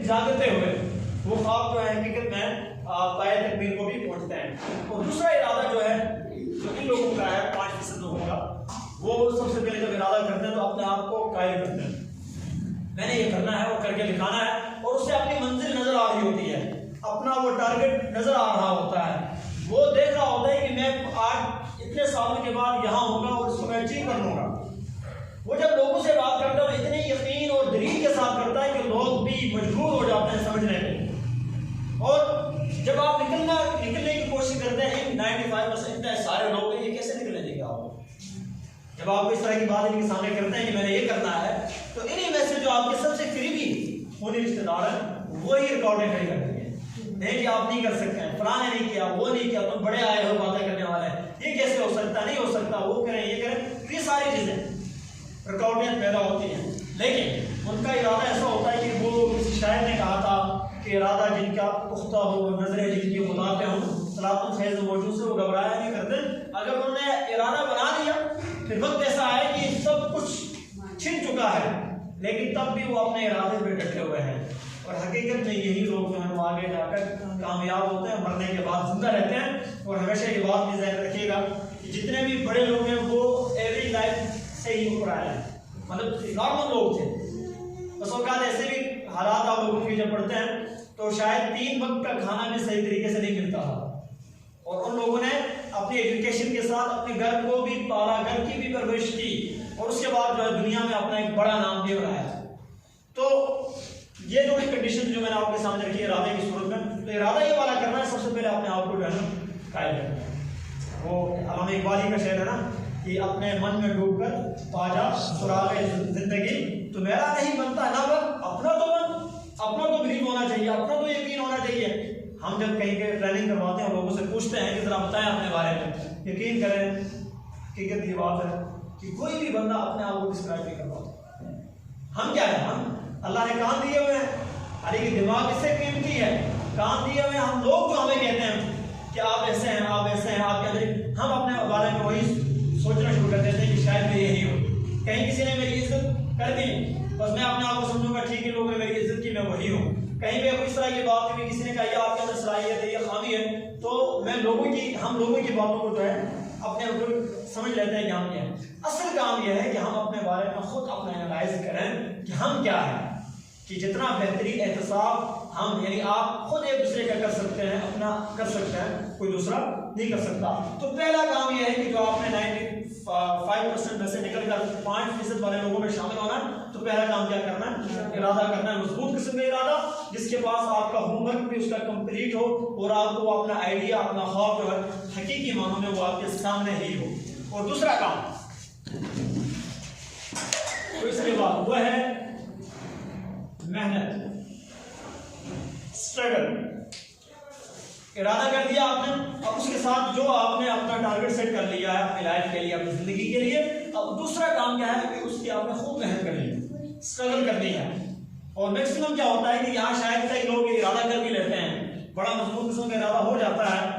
جاگتے ہوئے وہ خواب جو ہے حقیقت میں پائے تکمیل کو بھی پہنچتے ہیں. اور دوسرا ارادہ جو ہے جو ان لوگوں کا ہے 5% لوگوں کا، وہ سب سے پہلے جب ارادہ کرتے ہیں تو اپنے آپ کو قائل کرتے ہیں میں نے یہ کرنا ہے اور کر کے دکھانا ہے، اور اس سے اپنی منزل نظر آ رہی ہوتی ہے، اپنا وہ ٹارگیٹ نظر آ رہا ہوتا ہے، وہ دیکھ رہا ہوتا ہے کہ میں آج اتنے سالوں کے بعد یہاں ہوں گا اور اس کو میں اچیو کر لوں گا. وہ جب لوگوں سے بات کرتا ہے اتنے یقین اور دلیل کے ساتھ کرتا ہے کہ لوگ بھی مجبور ہو جاتے ہیں سمجھنے میں. اور جب آپ نکلنے کی کوشش کرتے ہیں 95% سارے لوگ یہ کیسے نکلیں گے آپ؟ جب آپ اس طرح کی بات ان کے سامنے کرتے ہیں کہ میں نے یہ کرنا ہے، تو انہی میں سے جو آپ کے سب سے قریبی خونی رشتے دار ہیں وہی ریکارڈیں کھڑی کر دیں گے، نہیں کہ آپ نہیں کر سکتے ہیں، فلاں نے نہیں کیا، وہ نہیں کیا، تم بڑے آئے ہو باتیں کرنے والے ہیں، یہ کیسے ہو سکتا، نہیں ہو سکتا، وہ کریں یہ کریں، یہ ساری چیزیں ریکارڈیں پیدا ہوتی ہیں. لیکن ان کا ارادہ ایسا ہوتا ہے کہ وہ کسی شاعر نے کہا تھا کہ ارادہ جن کا پختہ ہو، نظریں جن کی خدا پہ ہوں، صلاۃ الخیز موجود سے وہ گھبرایا نہیں کرتے. اگر انہوں نے ارادہ بنا دیا پھر وقت ایسا ہے کہ سب کچھ چھن چکا ہے لیکن تب بھی وہ اپنے ارادے پہ ڈٹے ہوئے ہیں. اور حقیقت میں یہی لوگ جو ہیں وہ آگے جا کر کامیاب ہوتے ہیں، مرنے کے بعد زندہ رہتے ہیں. اور ہمیشہ یہ بات بھی ذہن رکھیے گا کہ جتنے بھی بڑے لوگ ہیں وہ ایوری لائف سے ہی اوپر آئے ہیں، مطلب نارمل لوگ تھے. بس اوقات ایسے بھی حالات آپ لوگوں کے جب پڑھتے ہیں تو شاید 3 وقت کا کھانا بھی صحیح طریقے سے نہیں ملتا تھا، اور ان لوگوں نے اپنی ایجوکیشن کے ساتھ اپنے گھر کو بھی پالا، گھر کی بھی پرورش کی، اور اس کے بعد جو ہے دنیا میں اپنا ایک بڑا نام بھی بنایا. تو یہ جو کنڈیشن جو میں نے آپ کے سامنے رکھی ہے ارادے کی صورت میں، تو ارادہ یہ والا کرنا ہے سب سے پہلے اپنے آپ کو جو ہے نا قائل کرنا ہے. وہ علامہ اقبال کا شعر ہے نا کہ اپنے من میں ڈوب کر پاجا سراغ زندگی، تو میرا نہیں بنتا نہ بن، اپنا تو بن، اپنا تو بلیو ہونا چاہیے، اپنا تو یقین ہونا چاہیے. ہم جب کہیں کے ٹریننگ کرواتے ہیں لوگوں سے پوچھتے ہیں کہ ذرا بتائیں اپنے بارے میں، یقین کریں حقیقت یہ بات ہے کہ کوئی بھی بندہ اپنے آپ کو ڈسکرائب نہیں کر پاتا. ہم کیا ہے، ہم اللہ نے کان دیے ہوئے ہیں، ارے یہ دماغ اس سے قیمتی ہے، کان دیے ہوئے ہیں. ہم لوگ جو ہمیں کہتے ہیں کہ آپ ایسے ہیں، آپ ایسے ہیں، آپ کے اندر، ہم اپنے بارے میں وہی سوچنا شروع کر دیتے ہیں کہ شاید میں یہی ہوں. کہیں کسی نے میری عزت کر دی بس میں اپنے آپ کو سمجھوں گا ٹھیک ہے لوگوں نے میری عزت کی، میں وہی ہوں. کہیں پہ اس طرح کی بات ہوئی، کسی نے کہا یہ آپ کے اندر صلاحیت ہے، یہ خامی ہے، تو ہم لوگوں کی باتوں کو جو ہے اپنے اوپر سمجھ لیتے ہیں کہ ہم کیا ہیں. اصل کام یہ ہے کہ ہم اپنے بارے میں خود اپنا انالائز کریں کہ ہم کیا ہیں، کہ جتنا بہترین احتساب ہم یعنی آپ خود ایک دوسرے کا کر سکتے ہیں، اپنا کر سکتے ہیں، کوئی دوسرا نہیں کر سکتا. تو پہلا کام یہ ہے کہ جو آپ نے 95% میں سے نکل کر 5% والے لوگوں میں شامل ہونا ہے، تو پہلا کام کیا کرنا ہے، ارادہ کرنا ہے، مضبوط قسم کا ارادہ جس کے پاس آپ کا ہوم ورک بھی اس کا کمپلیٹ ہو اور آپ کو اپنا آئیڈیا، اپنا خواب جو ہے حقیقی معنوں میں وہ آپ کے سامنے ہی ہو. اور دوسرا کام تو اس کے بعد وہ ہے محنت، اسٹرگل. ارادہ کر دیا آپ نے، اب اس کے ساتھ جو آپ نے اپنا ٹارگیٹ سیٹ کر لیا ہے اپنی لائف کے لیے، اپنی زندگی کے لیے، اب دوسرا کام کیا ہے کہ اس کی آپ نے خوب محنت کرنی ہے، اسٹرگل کرنی ہے. اور میکسیمم کیا ہوتا ہے کہ یہاں شاید کئی لوگ ارادہ کر بھی لیتے ہیں، بڑا مضبوط قسم کا ارادہ ہو جاتا ہے